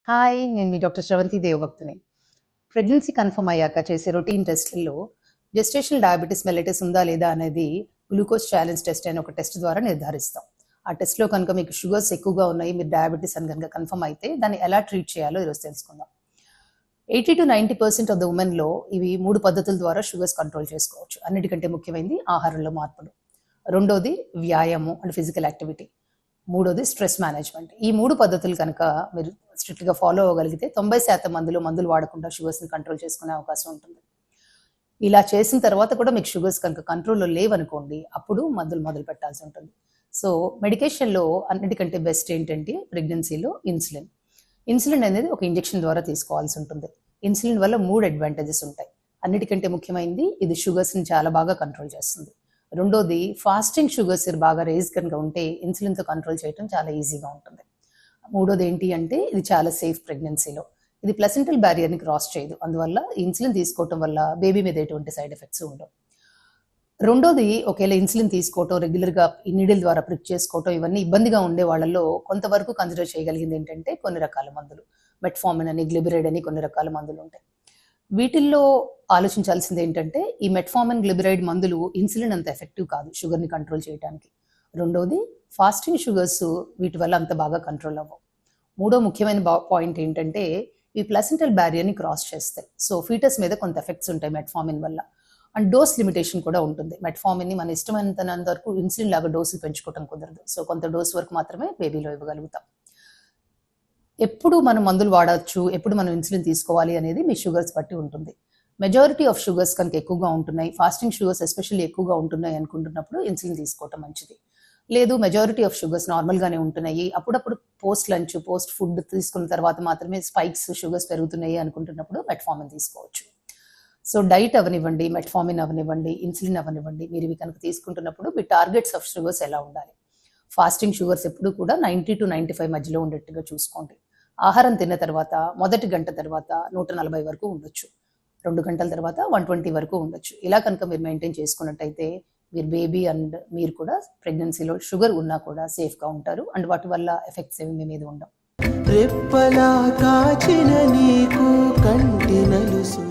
Hi! నేను మీ doctor Sravanthi దేవభక్తుని. Pregnancy confirm అయ్యాక చేసే రొటీన్ టెస్ట్‌లలో జెస్టేషనల్ డయాబెటిస్ మెలిటస్ ఉందా లేదా అనేది గ్లూకోజ్ ఛాలెంజ్ టెస్ట్ అనే ఒక టెస్ట్ ద్వారా నిర్ధారిస్తాం. ఆ టెస్ట్‌లో కనుక మీకు షుగర్స్ ఎక్కువగా ఉన్నాయి, మీరు డయాబెటిస్ అని గనుక కన్ఫర్మ్ అయితే దాన్ని ఎలా ట్రీట్ చేయాలో ఈరోజు తెలుసుకుందాం. 80-90% ఆఫ్ ద వుమెన్‌లో ఇవి 3 పద్ధతుల ద్వారా షుగర్స్ కంట్రోల్ చేసుకోవచ్చు. అన్నిటికంటే ముఖ్యమైనది ఆహారంలో మార్పులు. రెండోది వ్యాయామం అండ్ ఫిజికల్ యాక్టివిటీ. మూడోది స్ట్రెస్ మేనేజ్మెంట్. ఈ 3 పద్ధతులు కనుక మీరు స్ట్రిక్ట్‌గా ఫాలో అవ్వగలిగితే 90% మందిలో మందులు వాడకుండా షుగర్స్‌ని కంట్రోల్ చేసుకునే అవకాశం ఉంటుంది. ఇలా చేసిన తర్వాత కూడా మీకు షుగర్స్ కనుక కంట్రోల్‌లో లేవనుకోండి, అప్పుడు మందులు మొదలు పెట్టాల్సి ఉంటుంది. సో, మెడికేషన్‌లో అన్నిటికంటే బెస్ట్ ఏంటంటే ప్రెగ్నెన్సీలో ఇన్సులిన్. ఇన్సులిన్ అనేది ఒక ఇంజెక్షన్ ద్వారా తీసుకోవాల్సి ఉంటుంది. ఇన్సులిన్ వల్ల 3 అడ్వాంటేజెస్ ఉంటాయి. అన్నిటికంటే ముఖ్యమైనది ఇది షుగర్స్‌ని చాలా బాగా కంట్రోల్ చేస్తుంది. రెండోది ఫాస్టింగ్ షుగర్స్ బాగా రేజ్ కనుక ఉంటే ఇన్సులిన్‌తో కంట్రోల్ చేయడం చాలా ఈజీగా ఉంటుంది. మూడోది ఏంటి అంటే ఇది చాలా సేఫ్ ప్రెగ్నెన్సీలో. ఇది ప్లసెంటల్ బ్యారియర్‌ని క్రాస్ చేయదు. అందువల్ల ఇన్సులిన్ తీసుకోవటం వల్ల బేబీ మీద ఎటువంటి సైడ్ ఎఫెక్ట్స్ ఉండవు. రెండోది ఒకవేళ ఇన్సులిన్ తీసుకోవటం, రెగ్యులర్‌గా ఈ నీడిల్ ద్వారా ప్రిక్ చేసుకోవటం ఇవన్నీ ఇబ్బందిగా ఉండే వాళ్ళలో కొంతవరకు కన్సిడర్ చేయగలిగింది ఏంటంటే కొన్ని రకాల మందులు. మెట్ఫార్మిన్ అని, గ్లిబిరైడ్ అని కొన్ని రకాల మందులు ఉంటాయి. వీటిల్లో ఆలోచించాల్సింది ఏంటంటే ఈ మెట్ఫార్మిన్, గ్లిబిరైడ్ మందులు ఇన్సులిన్ అంత ఎఫెక్టివ్ కాదు షుగర్‌ని కంట్రోల్ చేయడానికి. రెండోది ఫాస్టింగ్ షుగర్స్ వీటి వల్ల అంత బాగా కంట్రోల్ అవ్వవు. మూడో ముఖ్యమైన పాయింట్ ఏంటంటే ఈ ప్లసెంటల్ బ్యారియర్‌ని క్రాస్ చేస్తాయి. సో ఫీటస్ మీద కొంత ఎఫెక్ట్స్ ఉంటాయి మెట్ఫార్మిన్ వల్ల. అండ్ డోస్ లిమిటేషన్ కూడా ఉంటుంది. మెట్ఫార్మిన్‌ని మన ఇష్టమైనంత వరకు ఇన్సులిన్ లాగా డోసులు పెంచుకోవడం కుదరదు. సో కొంత డోస్ వరకు మాత్రమే బేబీలో ఇవ్వగలుగుతాం. ఎప్పుడు మనం మందులు వాడొచ్చు, ఎప్పుడు మనం ఇన్సులిన్ తీసుకోవాలి అనేది మీ షుగర్స్ బట్టి ఉంటుంది. మెజారిటీ ఆఫ్ షుగర్స్ కనుక ఎక్కువగా ఉంటున్నాయి, ఫాస్టింగ్ షుగర్స్ ఎస్పెషల్లీ ఎక్కువగా ఉంటున్నాయి అనుకుంటున్నప్పుడు ఇన్సులిన్ తీసుకోవటం మంచిది. లేదు మెజారిటీ ఆఫ్ షుగర్స్ నార్మల్‌గానే ఉంటున్నాయి, అప్పుడప్పుడు పోస్ట్ లంచ్, పోస్ట్ ఫుడ్ తీసుకున్న తర్వాత మాత్రమే స్పైక్స్ షుగర్స్ పెరుగుతున్నాయి అనుకుంటున్నప్పుడు మెట్ఫార్మిన్ తీసుకోవచ్చు. సో డైట్ అవ్వనివ్వండి, మెట్ఫార్మిన్ అవ్వనివ్వండి, ఇన్సులిన్ అవ్వనివ్వండి, మీరు ఇవి కనుక తీసుకుంటున్నప్పుడు మీ టార్గెట్స్ ఆఫ్ షుగర్స్ ఎలా ఉండాలి? ఫాస్టింగ్ షుగర్స్ ఎప్పుడు కూడా 90-95 మధ్యలో ఉండేట్టుగా చూసుకోండి. ఆహారం తిన్న తర్వాత మొదటి గంట తర్వాత 140 వరకు ఉండొచ్చు. 2 గంటల తర్వాత 120 వరకు ఉండొచ్చు. ఇలా కనుక మీరు మెయింటైన్ చేసుకున్నట్టయితే మీరు బేబీ అండ్ మీరు కూడా ప్రెగ్నెన్సీలో షుగర్ ఉన్నా కూడా సేఫ్‌గా ఉంటారు. అండ్ వాటి వల్ల ఎఫెక్ట్స్ ఏమి మీ మీద ఉండవు. రెప్పలా కాచిన నీకు కంటి నలుసు